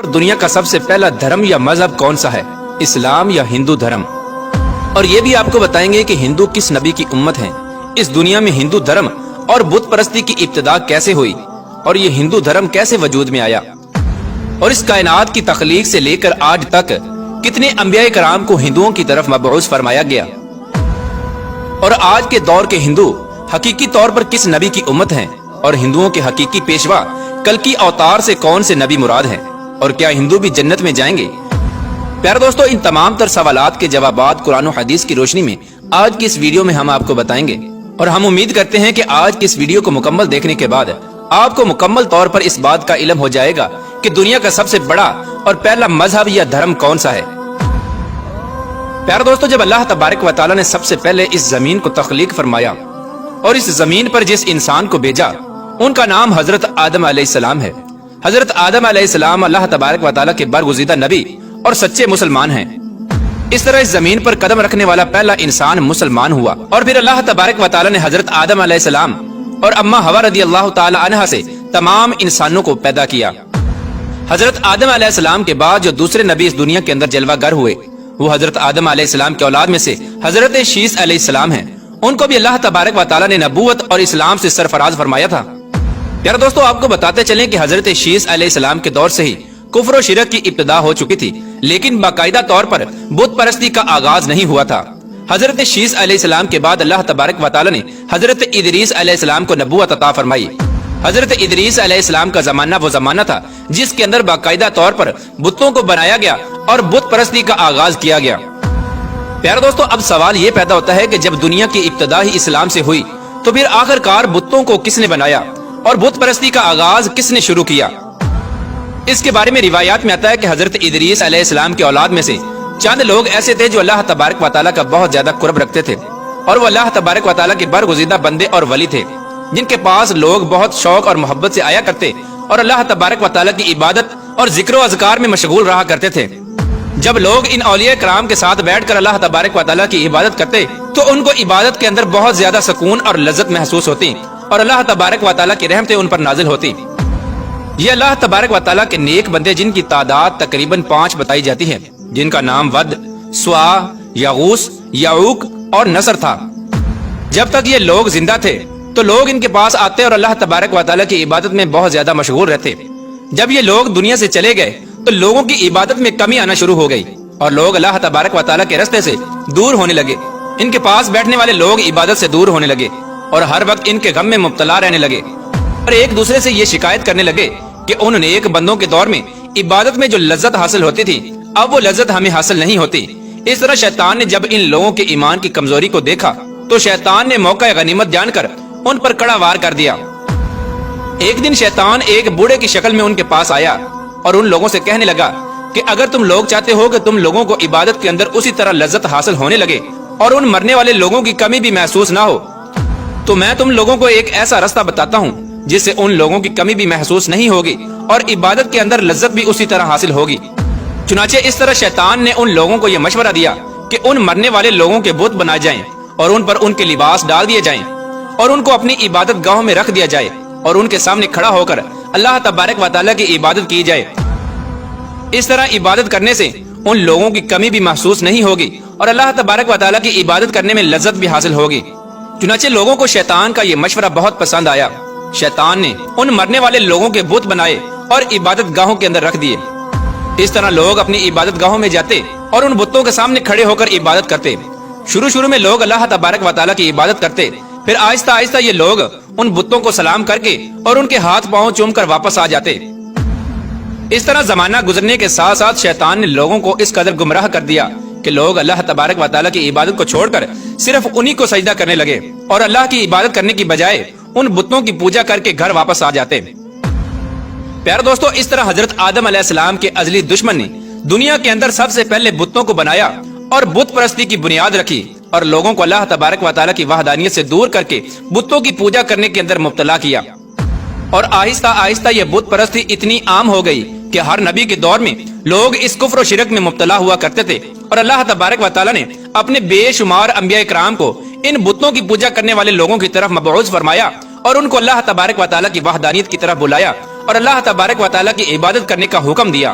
دنیا کا سب سے پہلا دھرم یا مذہب کون سا ہے، اسلام یا ہندو دھرم؟ اور یہ بھی آپ کو بتائیں گے کہ ہندو کس نبی کی امت ہیں، اس دنیا میں ہندو دھرم اور بت پرستی کی ابتدا کیسے ہوئی، اور یہ ہندو دھرم کیسے وجود میں آیا، اور اس کائنات کی تخلیق سے لے کر آج تک کتنے انبیاء کرام کو ہندوؤں کی طرف مبعوث فرمایا گیا، اور آج کے دور کے ہندو حقیقی طور پر کس نبی کی امت ہیں، اور ہندوؤں کے حقیقی پیشوا کلکی اوتار سے کون سے نبی مراد ہیں، اور کیا ہندو بھی جنت میں جائیں گے؟ پیارے دوستو، ان تمام تر سوالات کے جوابات قرآن و حدیث کی روشنی میں آج کی اس ویڈیو میں ہم آپ کو بتائیں گے، اور ہم امید کرتے ہیں کہ آج کی اس ویڈیو کو مکمل دیکھنے کے بعد آپ کو مکمل طور پر اس بات کا علم ہو جائے گا کہ دنیا کا سب سے بڑا اور پہلا مذہب یا دھرم کون سا ہے۔ پیارے دوستو، جب اللہ تبارک و تعالیٰ نے سب سے پہلے اس زمین کو تخلیق فرمایا اور اس زمین پر جس انسان کو بھیجا ان کا نام حضرت آدم علیہ السلام ہے۔ حضرت آدم علیہ السلام اللہ تبارک و تعالیٰ کے برگزیدہ نبی اور سچے مسلمان ہیں۔ اس طرح اس زمین پر قدم رکھنے والا پہلا انسان مسلمان ہوا، اور پھر اللہ تبارک و تعالیٰ نے حضرت آدم علیہ السلام اور اما حوا رضی اللہ تعالی عنہا سے تمام انسانوں کو پیدا کیا۔ حضرت آدم علیہ السلام کے بعد جو دوسرے نبی اس دنیا کے اندر جلوہ گر ہوئے وہ حضرت آدم علیہ السلام کے اولاد میں سے حضرت شیس علیہ السلام ہیں۔ ان کو بھی اللہ تبارک و تعالیٰ نے نبوت اور اسلام سے سرفراز فرمایا تھا۔ پیارے دوستو، آپ کو بتاتے چلیں کہ حضرت شیس علیہ السلام کے دور سے ہی کفر و شرک کی ابتدا ہو چکی تھی، لیکن باقاعدہ طور پر بت پرستی کا آغاز نہیں ہوا تھا۔ حضرت شیس علیہ السلام کے بعد اللہ تبارک و تعالیٰ نے حضرت ادریس علیہ السلام کو نبوت عطا فرمائی۔ حضرت ادریس علیہ السلام کا زمانہ وہ زمانہ تھا جس کے اندر باقاعدہ طور پر بتوں کو بنایا گیا اور بت پرستی کا آغاز کیا گیا۔ پیارے دوستو، اب سوال یہ پیدا ہوتا ہے کہ جب دنیا کی ابتدا ہی اسلام سے ہوئی تو پھر آخر کار بتوں کو کس نے بنایا اور بت پرستی کا آغاز کس نے شروع کیا؟ اس کے بارے میں روایات میں آتا ہے کہ حضرت ادریس علیہ السلام کے اولاد میں سے چند لوگ ایسے تھے جو اللہ تبارک و تعالیٰ کا بہت زیادہ قرب رکھتے تھے، اور وہ اللہ تبارک و تعالیٰ کے برگزیدہ بندے اور ولی تھے، جن کے پاس لوگ بہت شوق اور محبت سے آیا کرتے اور اللہ تبارک و تعالیٰ کی عبادت اور ذکر و اذکار میں مشغول رہا کرتے تھے۔ جب لوگ ان اولیاء کرام کے ساتھ بیٹھ کر اللہ تبارک و تعالیٰ کی عبادت کرتے تو ان کو عبادت کے اندر بہت زیادہ سکون اور لذت محسوس ہوتی، اور اللہ تبارک و تعالیٰ کی رحمتیں ان پر نازل ہوتی۔ یہ اللہ تبارک و تعالیٰ کے نیک بندے جن کی تعداد تقریباً 5 بتائی جاتی ہے، جن کا نام ود، سوا، یغوث، یعوق اور نصر تھا۔ جب تک یہ لوگ زندہ تھے تو لوگ ان کے پاس آتے اور اللہ تبارک و تعالیٰ کی عبادت میں بہت زیادہ مشغول رہتے۔ جب یہ لوگ دنیا سے چلے گئے تو لوگوں کی عبادت میں کمی آنا شروع ہو گئی، اور لوگ اللہ تبارک و تعالیٰ کے راستے سے دور ہونے لگے۔ ان کے پاس بیٹھنے والے لوگ عبادت سے دور ہونے لگے اور ہر وقت ان کے غم میں مبتلا رہنے لگے، اور ایک دوسرے سے یہ شکایت کرنے لگے کہ ان نیک بندوں کے دور میں عبادت میں جو لذت حاصل ہوتی تھی اب وہ لذت ہمیں حاصل نہیں ہوتی۔ اس طرح شیطان نے جب ان لوگوں کے ایمان کی کمزوری کو دیکھا تو شیطان نے موقع غنیمت جان کر ان پر کڑا وار کر دیا۔ ایک دن شیطان ایک بوڑھے کی شکل میں ان کے پاس آیا اور ان لوگوں سے کہنے لگا کہ اگر تم لوگ چاہتے ہو کہ تم لوگوں کو عبادت کے اندر اسی طرح لذت حاصل ہونے لگے اور ان مرنے والے لوگوں کی کمی بھی محسوس نہ ہو تو میں تم لوگوں کو ایک ایسا راستہ بتاتا ہوں جس سے ان لوگوں کی کمی بھی محسوس نہیں ہوگی اور عبادت کے اندر لذت بھی اسی طرح حاصل ہوگی۔ چنانچہ اس طرح شیطان نے ان لوگوں کو یہ مشورہ دیا کہ ان مرنے والے لوگوں کے بت بنائے جائیں اور ان پر ان کے لباس ڈال دیے جائیں اور ان کو اپنی عبادت گاہوں میں رکھ دیا جائے اور ان کے سامنے کھڑا ہو کر اللہ تبارک و تعالیٰ کی عبادت کی جائے۔ اس طرح عبادت کرنے سے ان لوگوں کی کمی بھی محسوس نہیں ہوگی اور اللہ تبارک و تعالیٰ کی عبادت کرنے میں لذت بھی حاصل ہوگی۔ چنانچہ لوگوں کو شیطان کا یہ مشورہ بہت پسند آیا۔ شیطان نے ان مرنے والے لوگوں کے بت بنائے اور عبادت گاہوں کے اندر رکھ دیے۔ اس طرح لوگ اپنی عبادت گاہوں میں جاتے اور ان بتوں کے سامنے کھڑے ہو کر عبادت کرتے۔ شروع میں لوگ اللہ تبارک و تعالیٰ کی عبادت کرتے، پھر آہستہ آہستہ یہ لوگ ان بتوں کو سلام کر کے اور ان کے ہاتھ پاؤں چوم کر واپس آ جاتے۔ اس طرح زمانہ گزرنے کے ساتھ ساتھ شیطان نے لوگوں کو اس قدر گمراہ کر دیا کہ لوگ اللہ تبارک و تعالیٰ کی عبادت کو چھوڑ کر صرف انہی کو سجدہ کرنے لگے اور اللہ کی عبادت کرنے کی بجائے ان بتوں کی پوجا کر کے گھر واپس آ جاتے۔ پیارے دوستو، اس طرح حضرت آدم علیہ السلام کے ازلی دشمن نے دنیا کے اندر سب سے پہلے بتوں کو بنایا اور بت پرستی کی بنیاد رکھی اور لوگوں کو اللہ تبارک و تعالیٰ کی وحدانیت سے دور کر کے بتوں کی پوجا کرنے کے اندر مبتلا کیا، اور آہستہ آہستہ یہ بت پرستی اتنی عام ہو گئی کہ ہر نبی کے دور میں لوگ اس کفر و شرک میں مبتلا ہوا کرتے تھے، اور اللہ تبارک و تعالیٰ نے اپنے بے شمار انبیاء کرام کو ان بتوں کی پوجا کرنے والے لوگوں کی طرف مبعوث فرمایا اور ان کو اللہ تبارک و تعالیٰ کی وحدانیت کی طرف بلایا اور اللہ تبارک و تعالیٰ کی عبادت کرنے کا حکم دیا۔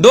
2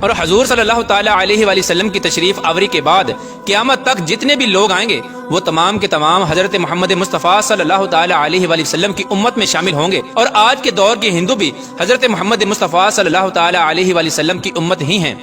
اور حضور صلی اللہ تعالی علیہ وآلہ وسلم کی تشریف آوری کے بعد قیامت تک جتنے بھی لوگ آئیں گے وہ تمام کے تمام حضرت محمد مصطفیٰ صلی اللہ تعالی علیہ وآلہ وسلم کی امت میں شامل ہوں گے، اور آج کے دور کے ہندو بھی حضرت محمد مصطفیٰ صلی اللہ تعالی علیہ وآلہ وسلم کی امت ہی ہیں۔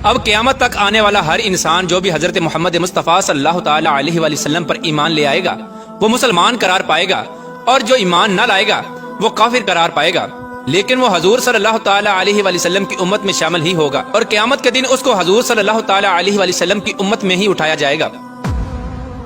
اب قیامت تک آنے والا ہر انسان جو بھی حضرت محمد مصطفیٰ صلی اللہ تعالی علیہ وآلہ وسلم پر ایمان لے آئے گا وہ مسلمان قرار پائے گا، اور جو ایمان نہ لائے گا وہ کافر قرار پائے گا، لیکن وہ حضور صلی اللہ تعالی علیہ وآلہ وسلم کی امت میں شامل ہی ہوگا، اور قیامت کے دن اس کو حضور صلی اللہ تعالی علیہ وآلہ وسلم کی امت میں ہی اٹھایا جائے گا۔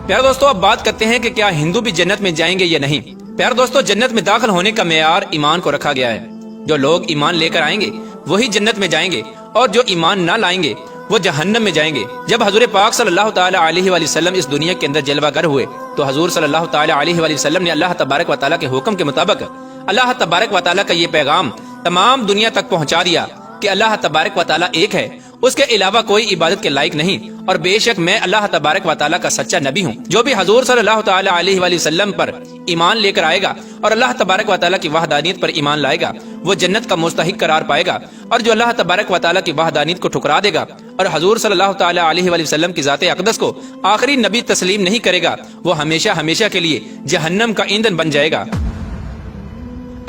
پیارے دوستو، اب بات کرتے ہیں کہ کیا ہندو بھی جنت میں جائیں گے یا نہیں۔ پیارے دوستو، جنت میں داخل ہونے کا معیار ایمان کو رکھا گیا ہے۔ جو لوگ ایمان لے کر آئیں گے وہی جنت میں جائیں گے، اور جو ایمان نہ لائیں گے وہ جہنم میں جائیں گے۔ جب حضور پاک صلی اللہ تعالی علیہ وآلہ وسلم اس دنیا کے اندر جلوہ گر ہوئے تو حضور صلی اللہ تعالی علیہ وآلہ وسلم نے اللہ تبارک و تعالیٰ کے حکم کے مطابق اللہ تبارک و تعالیٰ کا یہ پیغام تمام دنیا تک پہنچا دیا کہ اللہ تبارک و تعالیٰ ایک ہے، اس کے علاوہ کوئی عبادت کے لائق نہیں، اور بے شک میں اللہ تبارک و تعالیٰ کا سچا نبی ہوں۔ جو بھی حضور صلی اللہ تعالی علیہ وآلہ وسلم پر ایمان لے کر آئے گا اور اللہ تبارک و تعالیٰ کی وحدانیت پر ایمان لائے گا وہ جنت کا مستحق قرار پائے گا، اور جو اللہ تبارک و تعالیٰ کی وحدانیت کو ٹھکرا دے گا اور حضور صلی اللہ تعالی علیہ وآلہ وسلم کی ذات اقدس کو آخری نبی تسلیم نہیں کرے گا وہ ہمیشہ ہمیشہ کے لیے جہنم کا ایندھن بن جائے گا۔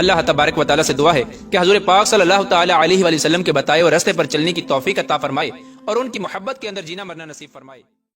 اللہ تبارک و تعالیٰ سے دعا ہے کہ حضور پاک صلی اللہ تعالی علیہ وآلہ وسلم کے بتائے ہوئے راستے پر چلنے کی توفیق عطا فرمائے اور ان کی محبت کے اندر جینا مرنا نصیب فرمائے۔